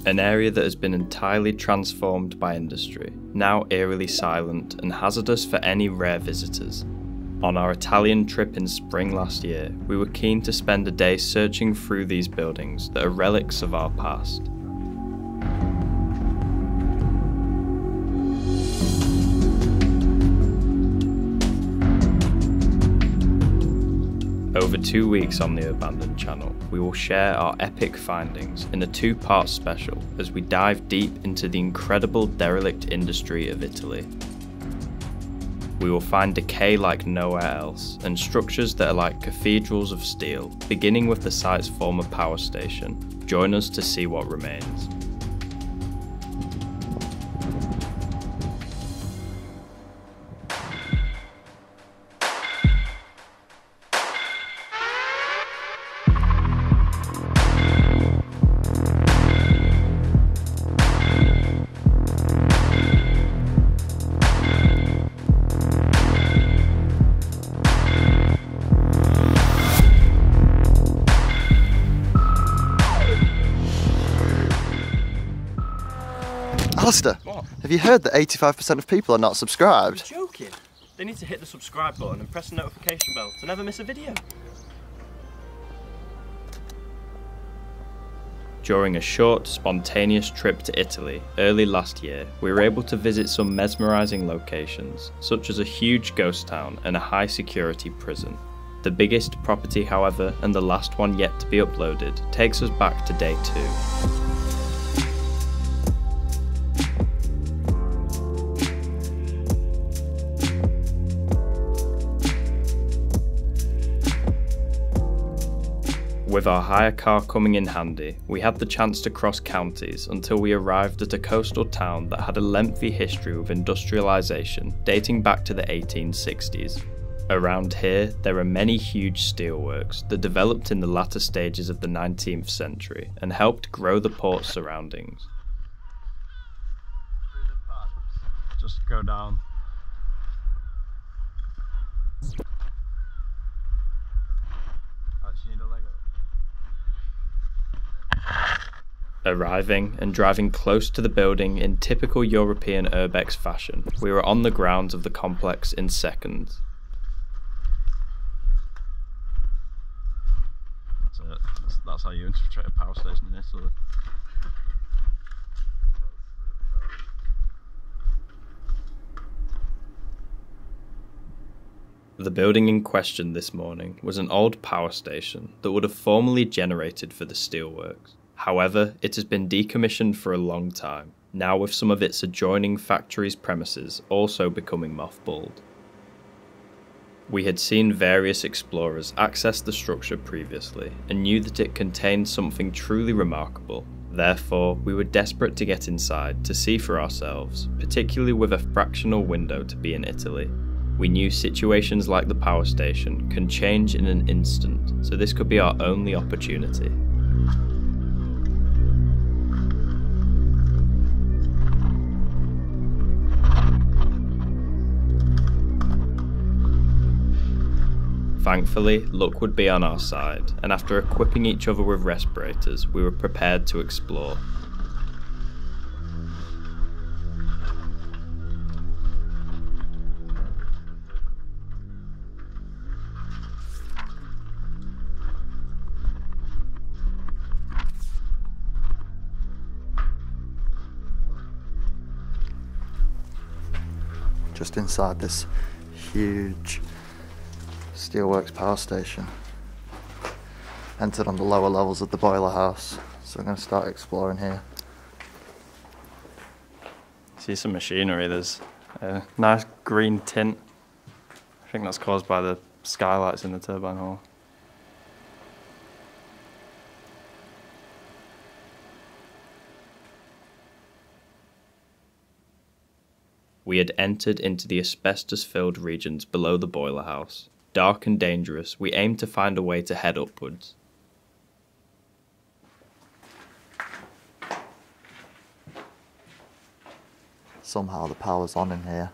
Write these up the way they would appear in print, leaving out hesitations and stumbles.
An area that has been entirely transformed by industry, now eerily silent and hazardous for any rare visitors. On our Italian trip in spring last year, we were keen to spend a day searching through these buildings that are relics of our past. Over 2 weeks on the Urbandoned channel, we will share our epic findings in a 2-part special as we dive deep into the incredible derelict industry of Italy. We will find decay like nowhere else, and structures that are like cathedrals of steel, beginning with the site's former power station. Join us to see what remains. Alistair, what? Have you heard that 85% of people are not subscribed? You're joking? They need to hit the subscribe button and press the notification bell to never miss a video. During a short, spontaneous trip to Italy early last year, we were able to visit some mesmerising locations, such as a huge ghost town and a high security prison. The biggest property, however, and the last one yet to be uploaded, takes us back to day 2. With our hire car coming in handy, we had the chance to cross counties until we arrived at a coastal town that had a lengthy history of industrialisation dating back to the 1860s. Around here, there are many huge steelworks that developed in the latter stages of the 19th century and helped grow the port's surroundings. Just go down. Actually need a leg up. Arriving and driving close to the building in typical European urbex fashion, we were on the grounds of the complex in seconds. That's it. That's how you infiltrate a power station in Italy. The building in question this morning was an old power station that would have formerly generated for the steelworks. However, it has been decommissioned for a long time, now with some of its adjoining factories' premises also becoming mothballed. We had seen various explorers access the structure previously and knew that it contained something truly remarkable. Therefore, we were desperate to get inside to see for ourselves, particularly with a fractional window to be in Italy. We knew situations like the power station can change in an instant, so this could be our only opportunity. Thankfully, luck would be on our side, and after equipping each other with respirators, we were prepared to explore. Just inside this huge steelworks power station. Entered on the lower levels of the boiler house, so I'm going to start exploring here. See some machinery, there's a nice green tint. I think that's caused by the skylights in the turbine hall. We had entered into the asbestos-filled regions below the boiler house. Dark and dangerous, we aimed to find a way to head upwards. Somehow the power's on in here.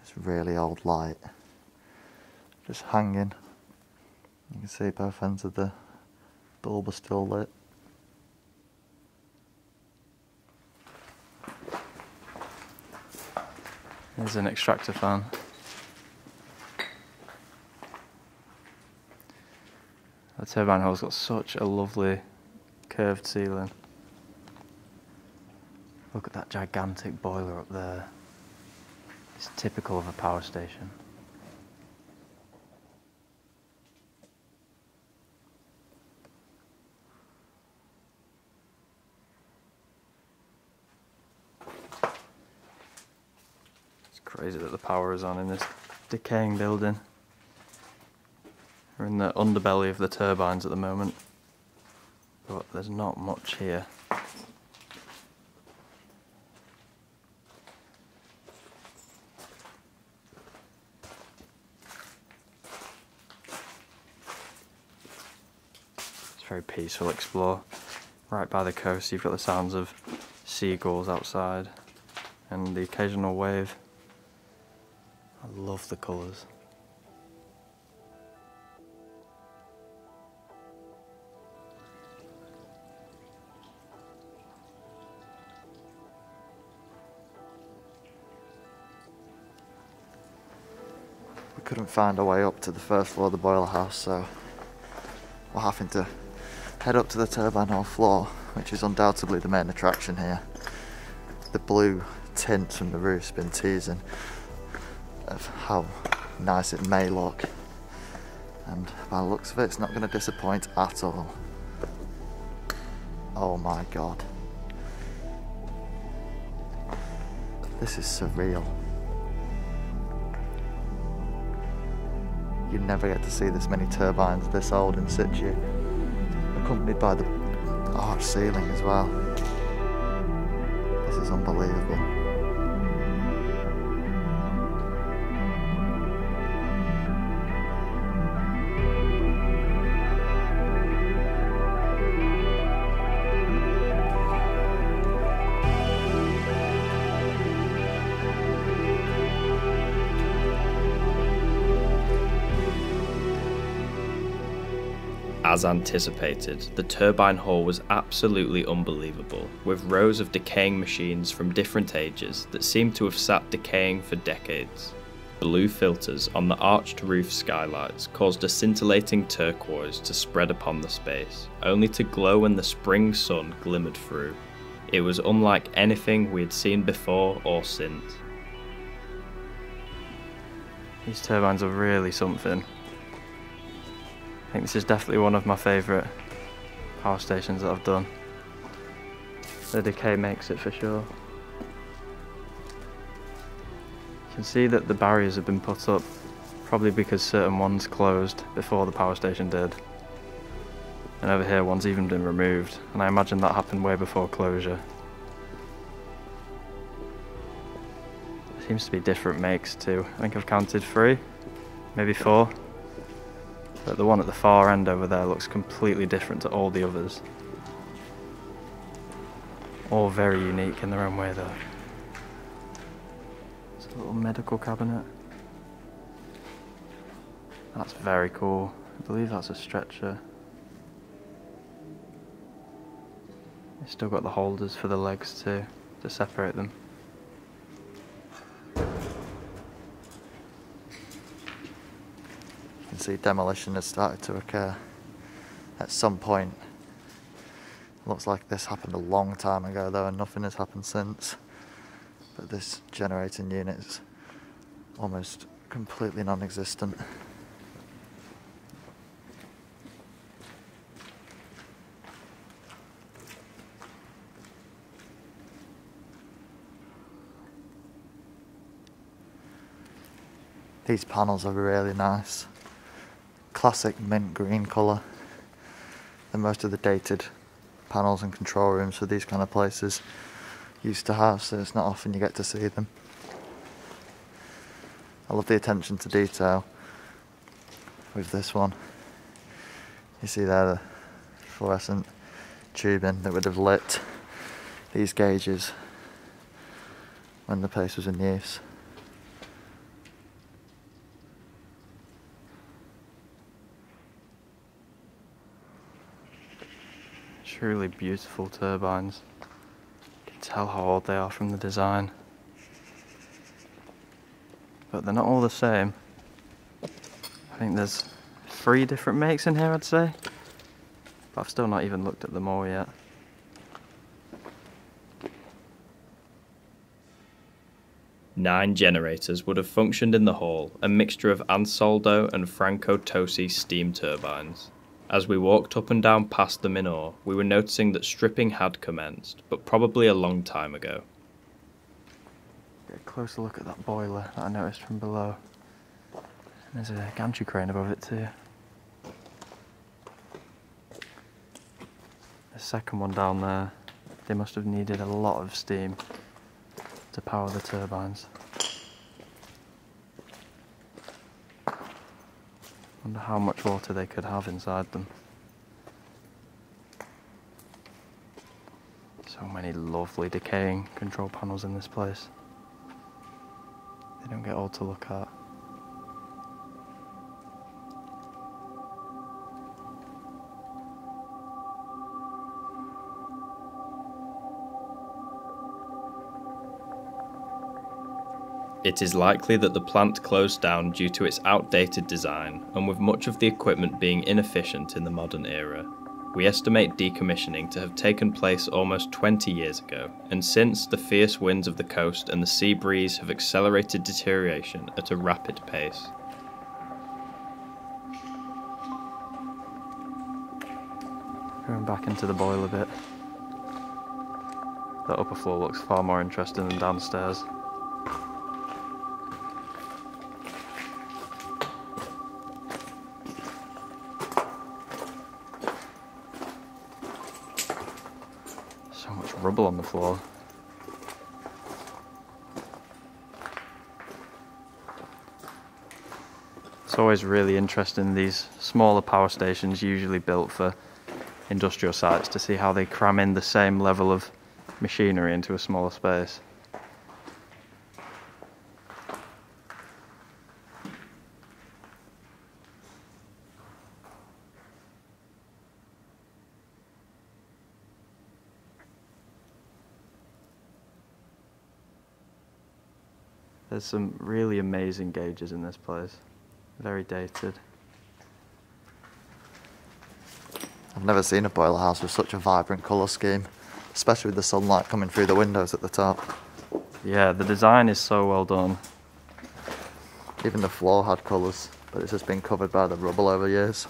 It's really old light. Just hanging. You can see both ends of the bulb are still lit. There's an extractor fan. The turbine hall's got such a lovely curved ceiling. Look at that gigantic boiler up there. It's typical of a power station. It's crazy that the power is on in this decaying building. We're in the underbelly of the turbines at the moment, but there's not much here. It's very peaceful explore. Right by the coast you've got the sounds of seagulls outside and the occasional wave. I love the colours. We couldn't find a way up to the first floor of the boiler house, so we're having to head up to the turbine hall floor, which is undoubtedly the main attraction here. The blue tint from the roof's been teasing of how nice it may look, and by the looks of it, it's not going to disappoint at all. Oh my god. This is surreal. You never get to see this many turbines this old in situ, accompanied by the arched ceiling as well. This is unbelievable. As anticipated, the turbine hall was absolutely unbelievable, with rows of decaying machines from different ages that seemed to have sat decaying for decades. Blue filters on the arched roof skylights caused a scintillating turquoise to spread upon the space, only to glow when the spring sun glimmered through. It was unlike anything we had seen before or since. These turbines are really something. I think this is definitely one of my favourite power stations that I've done. The decay makes it for sure. You can see that the barriers have been put up, probably because certain ones closed before the power station did. And over here one's even been removed, and I imagine that happened way before closure. There seems to be different makes too. I think I've counted 3, maybe 4. But the one at the far end over there looks completely different to all the others. All very unique in their own way though. It's a little medical cabinet. That's very cool. I believe that's a stretcher. It's still got the holders for the legs too, to separate them. You can see demolition has started to occur at some point. Looks like this happened a long time ago though, and nothing has happened since. But this generating unit is almost completely non-existent. These panels are really nice. Classic mint green colour. And most of the dated panels and control rooms for these kind of places used to have, so it's not often you get to see them. I love the attention to detail with this one. You see there the fluorescent tubing that would have lit these gauges when the place was in use. Truly beautiful turbines. You can tell how old they are from the design. but they're not all the same. I think there's 3 different makes in here, I'd say. But I've still not even looked at them all yet. Nine generators would have functioned in the hall, a mixture of Ansaldo and Franco Tosi steam turbines. As we walked up and down past them in awe, we were noticing that stripping had commenced, but probably a long time ago. Get a closer look at that boiler that I noticed from below. There's a gantry crane above it too. The second one down there, they must have needed a lot of steam to power the turbines. Wonder how much water they could have inside them. So many lovely decaying control panels in this place. They don't get old to look at. It is likely that the plant closed down due to its outdated design, and with much of the equipment being inefficient in the modern era. We estimate decommissioning to have taken place almost 20 years ago, and since, the fierce winds of the coast and the sea breeze have accelerated deterioration at a rapid pace. Going back into the boiler bit. The upper floor looks far more interesting than downstairs. So much rubble on the floor. It's always really interesting, these smaller power stations usually built for industrial sites, to see how they cram in the same level of machinery into a smaller space. There's some really amazing gauges in this place. Very dated. I've never seen a boiler house with such a vibrant colour scheme, especially with the sunlight coming through the windows at the top. Yeah, the design is so well done. Even the floor had colours, but it's just been covered by the rubble over years.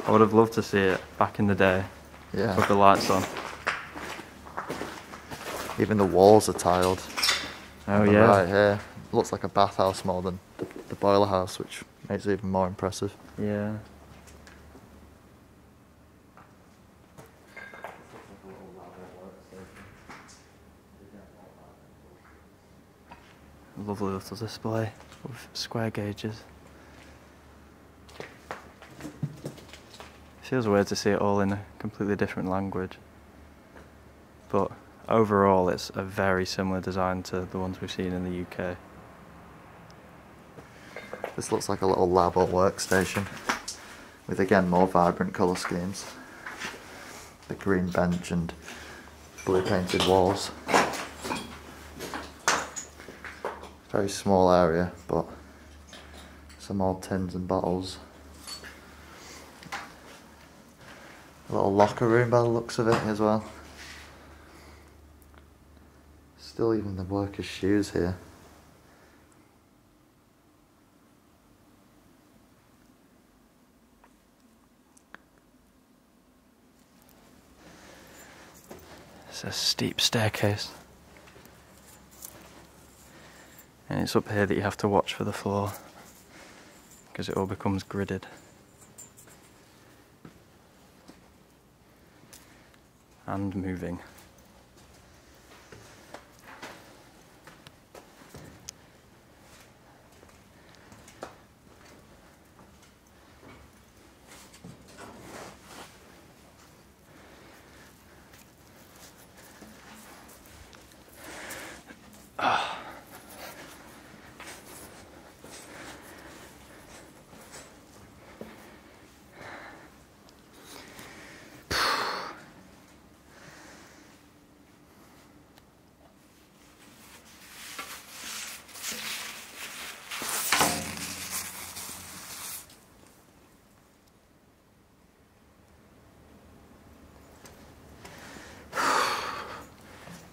I would have loved to see it back in the day. Yeah. With the lights on. Even the walls are tiled. Oh yeah. Right here. Looks like a bathhouse more than the boiler house, which makes it even more impressive. Yeah. Lovely little display with square gauges. Feels weird to see it all in a completely different language, but overall it's a very similar design to the ones we've seen in the UK. This looks like a little lab or workstation with, again, more vibrant colour schemes. The green bench and blue painted walls. Very small area, but some old tins and bottles. A little locker room by the looks of it as well. Still even the workers' shoes here. It's a steep staircase. And it's up here that you have to watch for the floor, because it all becomes gridded. And moving.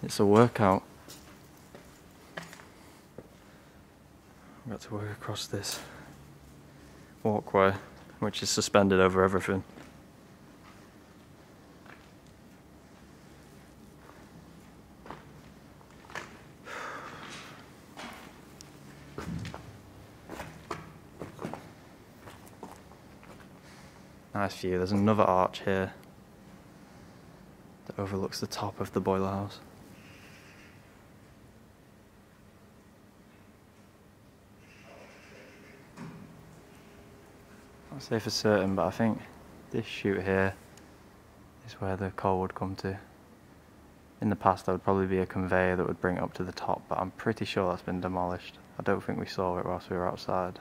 It's a workout. I've got to work across this walkway, which is suspended over everything. Nice view. There's another arch here that overlooks the top of the boiler house. Can't say for certain, but I think this chute here is where the coal would come to. In the past there would probably be a conveyor that would bring it up to the top, but I'm pretty sure that's been demolished. I don't think we saw it whilst we were outside.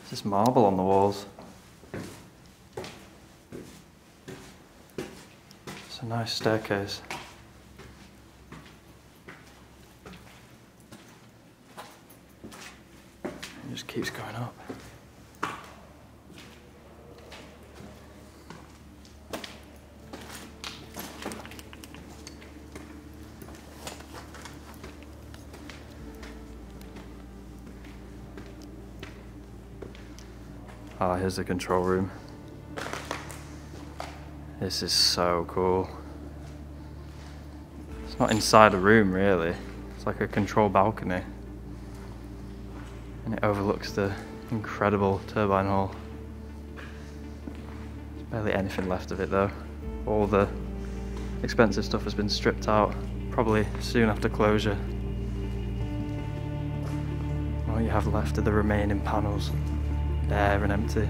There's marble on the walls. It's a nice staircase. It just keeps going up. Ah, here's the control room. This is so cool. It's not inside a room really, it's like a control balcony. And it overlooks the incredible turbine hall. There's barely anything left of it though. All the expensive stuff has been stripped out, probably soon after closure. All you have left are the remaining panels. Bare and empty.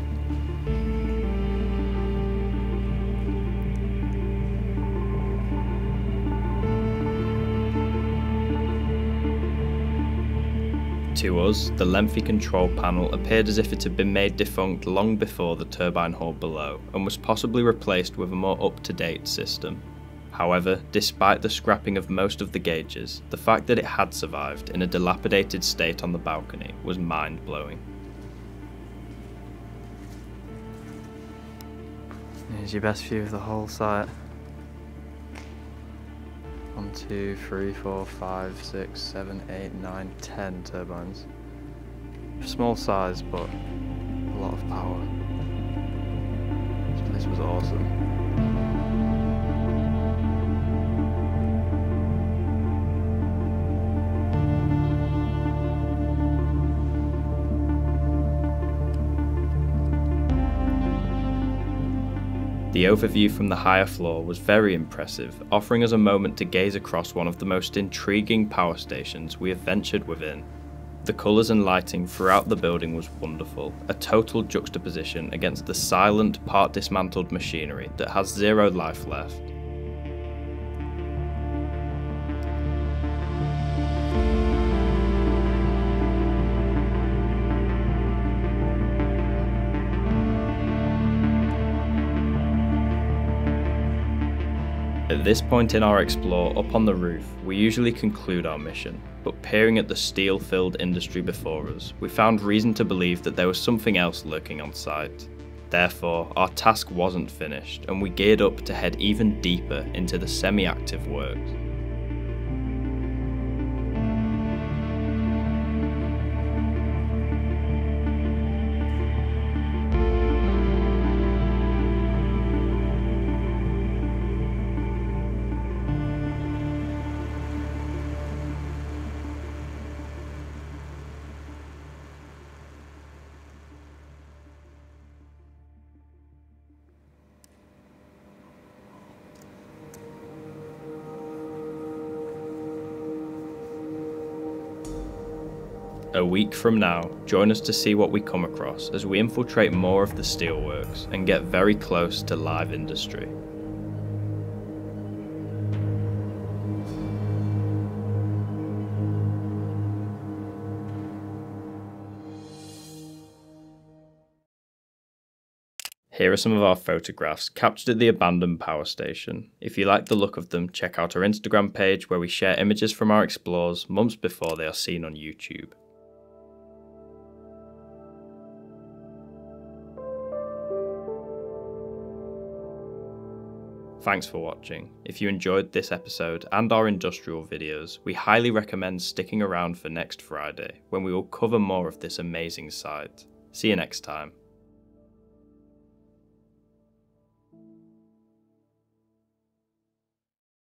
To us, the lengthy control panel appeared as if it had been made defunct long before the turbine hall below and was possibly replaced with a more up-to-date system. However, despite the scrapping of most of the gauges, the fact that it had survived in a dilapidated state on the balcony was mind-blowing. Here's your best view of the whole site. 1, 2, 3, 4, 5, 6, 7, 8, 9, 10 turbines. Small size, but a lot of power. This place was awesome. The overview from the higher floor was very impressive, offering us a moment to gaze across one of the most intriguing power stations we have ventured within. The colours and lighting throughout the building was wonderful, a total juxtaposition against the silent, part-dismantled machinery that has zero life left. At this point in our explore up on the roof, we usually conclude our mission, but peering at the steel-filled industry before us, we found reason to believe that there was something else lurking on site. Therefore, our task wasn't finished, and we geared up to head even deeper into the semi-active works. A week from now, join us to see what we come across as we infiltrate more of the steelworks and get very close to live industry. Here are some of our photographs captured at the abandoned power station. If you like the look of them, check out our Instagram page where we share images from our explores months before they are seen on YouTube. Thanks for watching. If you enjoyed this episode and our industrial videos, we highly recommend sticking around for next Friday when we will cover more of this amazing site. See you next time.